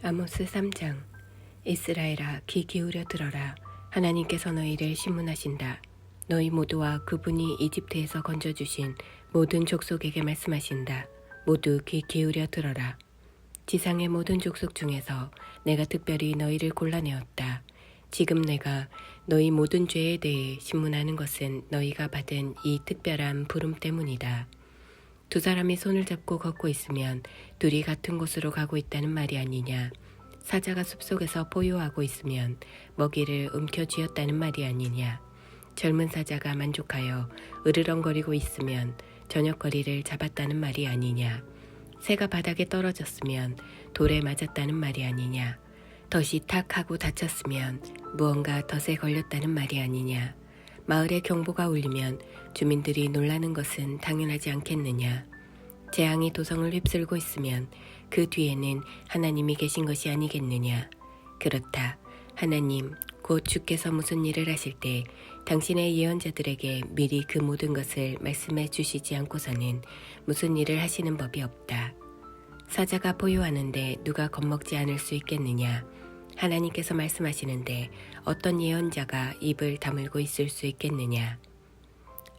아모스 3장. 이스라엘아, 귀 기울여 들어라. 하나님께서 너희를 신문하신다. 너희 모두와 그분이 이집트에서 건져주신 모든 족속에게 말씀하신다. 모두 귀 기울여 들어라. 지상의 모든 족속 중에서 내가 특별히 너희를 골라내었다. 지금 내가 너희 모든 죄에 대해 신문하는 것은 너희가 받은 이 특별한 부름 때문이다. 두 사람이 손을 잡고 걷고 있으면 둘이 같은 곳으로 가고 있다는 말이 아니냐. 사자가 숲속에서 포효하고 있으면 먹이를 움켜쥐었다는 말이 아니냐. 젊은 사자가 만족하여 으르렁거리고 있으면 저녁거리를 잡았다는 말이 아니냐. 새가 바닥에 떨어졌으면 돌에 맞았다는 말이 아니냐. 덫이 탁 하고 닫혔으면 무언가 덫에 걸렸다는 말이 아니냐. 마을에 경보가 울리면 주민들이 놀라는 것은 당연하지 않겠느냐. 재앙이 도성을 휩쓸고 있으면 그 뒤에는 하나님이 계신 것이 아니겠느냐. 그렇다. 하나님, 곧 주께서 무슨 일을 하실 때 당신의 예언자들에게 미리 그 모든 것을 말씀해 주시지 않고서는 무슨 일을 하시는 법이 없다. 사자가 포효하는데 누가 겁먹지 않을 수 있겠느냐. 하나님께서 말씀하시는데 어떤 예언자가 입을 다물고 있을 수 있겠느냐.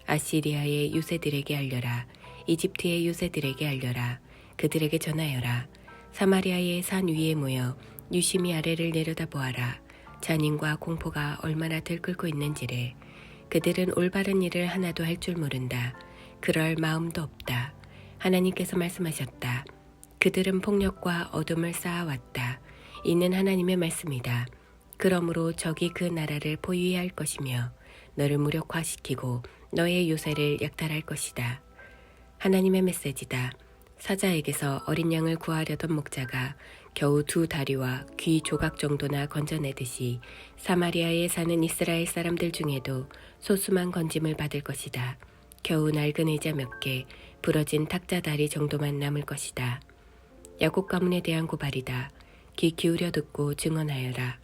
아시리아의 유새들에게 알려라. 이집트의 유새들에게 알려라. 그들에게 전하여라. 사마리아의 산 위에 모여 유심히 아래를 내려다보아라. 잔인과 공포가 얼마나 들끓고 있는지를. 그들은 올바른 일을 하나도 할 줄 모른다. 그럴 마음도 없다. 하나님께서 말씀하셨다. 그들은 폭력과 어둠을 쌓아왔다. 이는 하나님의 말씀이다. 그러므로 적이 그 나라를 포위할 것이며 너를 무력화시키고 너의 요새를 약탈할 것이다. 하나님의 메시지다. 사자에게서 어린 양을 구하려던 목자가 겨우 2다리와 귀 조각 정도나 건져내듯이 사마리아에 사는 이스라엘 사람들 중에도 소수만 건짐을 받을 것이다. 겨우 낡은 의자 몇 개, 부러진 탁자 다리 정도만 남을 것이다. 야곱 가문에 대한 고발이다. 귀 기울여 듣고 증언하여라.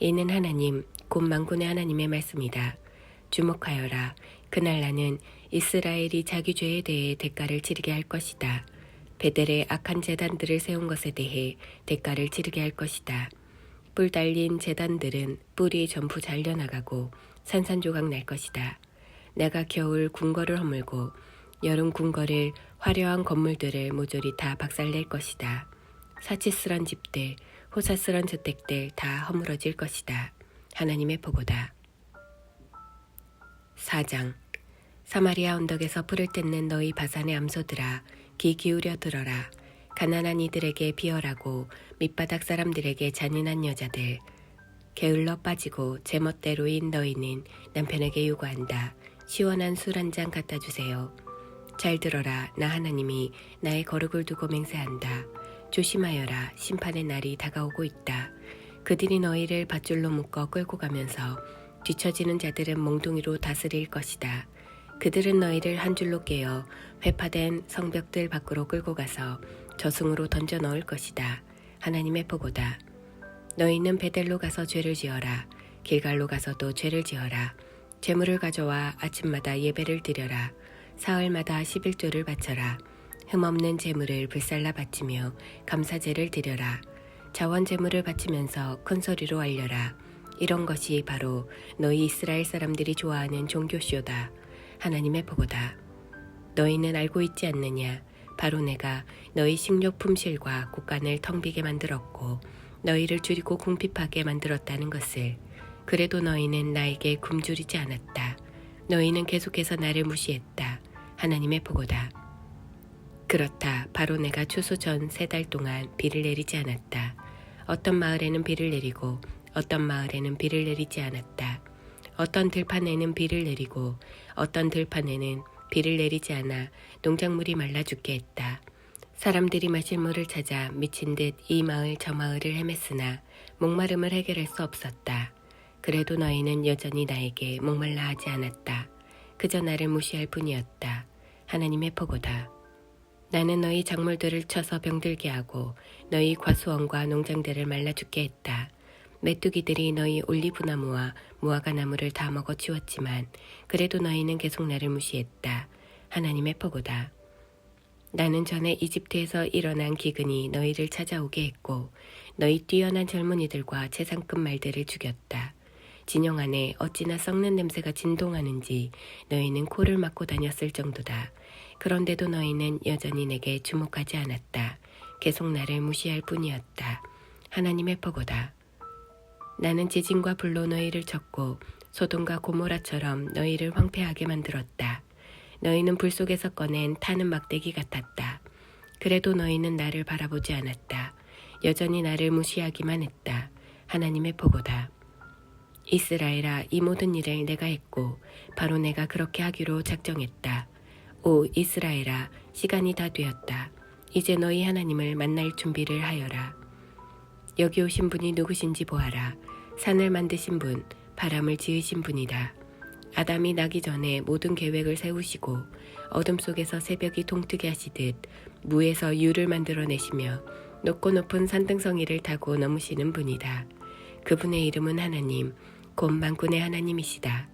이는 하나님, 곧 만군의 하나님의 말씀이다. 주목하여라. 그날 나는 이스라엘이 자기 죄에 대해 대가를 치르게 할 것이다. 베델에 악한 제단들을 세운 것에 대해 대가를 치르게 할 것이다. 뿔 달린 제단들은 뿔이 전부 잘려나가고 산산조각 날 것이다. 내가 겨울 궁궐을 허물고 여름 궁궐을 화려한 건물들을 모조리 다 박살낼 것이다. 사치스런 집들, 호사스런 저택들 다 허물어질 것이다. 하나님의 보고다. 4장. 사마리아 언덕에서 풀을 뜯는 너희 바산의 암소들아, 귀 기울여 들어라. 가난한 이들에게 비열하고 밑바닥 사람들에게 잔인한 여자들. 게을러 빠지고 제멋대로인 너희는 남편에게 요구한다. 시원한 술 한 잔 갖다 주세요. 잘 들어라. 나 하나님이 나의 거룩을 두고 맹세한다. 조심하여라. 심판의 날이 다가오고 있다. 그들이 너희를 밧줄로 묶어 끌고 가면서 뒤처지는 자들은 몽둥이로 다스릴 것이다. 그들은 너희를 한 줄로 깨어 회파된 성벽들 밖으로 끌고 가서 저승으로 던져 넣을 것이다. 하나님의 보고다. 너희는 베델로 가서 죄를 지어라. 길갈로 가서도 죄를 지어라. 제물을 가져와 아침마다 예배를 드려라. 사흘마다 11조를 바쳐라. 흠없는 제물을 불살라 바치며 감사제를 드려라. 자원 제물을 바치면서 큰 소리로 알려라. 이런 것이 바로 너희 이스라엘 사람들이 좋아하는 종교쇼다. 하나님의 보고다. 너희는 알고 있지 않느냐. 바로 내가 너희 식료 품실과 곳간을 텅 비게 만들었고 너희를 줄이고 궁핍하게 만들었다는 것을. 그래도 너희는 나에게 굶주리지 않았다. 너희는 계속해서 나를 무시했다. 하나님의 보고다. 그렇다. 바로 내가 추수 전 3달 동안 비를 내리지 않았다. 어떤 마을에는 비를 내리고 어떤 마을에는 비를 내리지 않았다. 어떤 들판에는 비를 내리고 어떤 들판에는 비를 내리지 않아 농작물이 말라 죽게 했다. 사람들이 마실 물을 찾아 미친 듯 이 마을 저 마을을 헤맸으나 목마름을 해결할 수 없었다. 그래도 너희는 여전히 나에게 목말라 하지 않았다. 그저 나를 무시할 뿐이었다. 하나님의 보고다. 나는 너희 작물들을 쳐서 병들게 하고 너희 과수원과 농장들을 말라 죽게 했다. 메뚜기들이 너희 올리브나무와 무화과나무를 다 먹어치웠지만 그래도 너희는 계속 나를 무시했다. 하나님의 보고다. 나는 전에 이집트에서 일어난 기근이 너희를 찾아오게 했고 너희 뛰어난 젊은이들과 최상급 말들을 죽였다. 진영 안에 어찌나 썩는 냄새가 진동하는지 너희는 코를 막고 다녔을 정도다. 그런데도 너희는 여전히 내게 주목하지 않았다. 계속 나를 무시할 뿐이었다. 하나님의 포고다. 나는 지진과 불로 너희를 쳤고 소돔과 고모라처럼 너희를 황폐하게 만들었다. 너희는 불 속에서 꺼낸 타는 막대기 같았다. 그래도 너희는 나를 바라보지 않았다. 여전히 나를 무시하기만 했다. 하나님의 포고다. 이스라엘아, 이 모든 일을 내가 했고 바로 내가 그렇게 하기로 작정했다. 오 이스라엘아, 시간이 다 되었다. 이제 너희 하나님을 만날 준비를 하여라. 여기 오신 분이 누구신지 보아라. 산을 만드신 분, 바람을 지으신 분이다. 아담이 나기 전에 모든 계획을 세우시고 어둠 속에서 새벽이 동트게 하시듯 무에서 유를 만들어내시며 높고 높은 산등성이를 타고 넘으시는 분이다. 그분의 이름은 하나님, 곧 만군의 하나님이시다.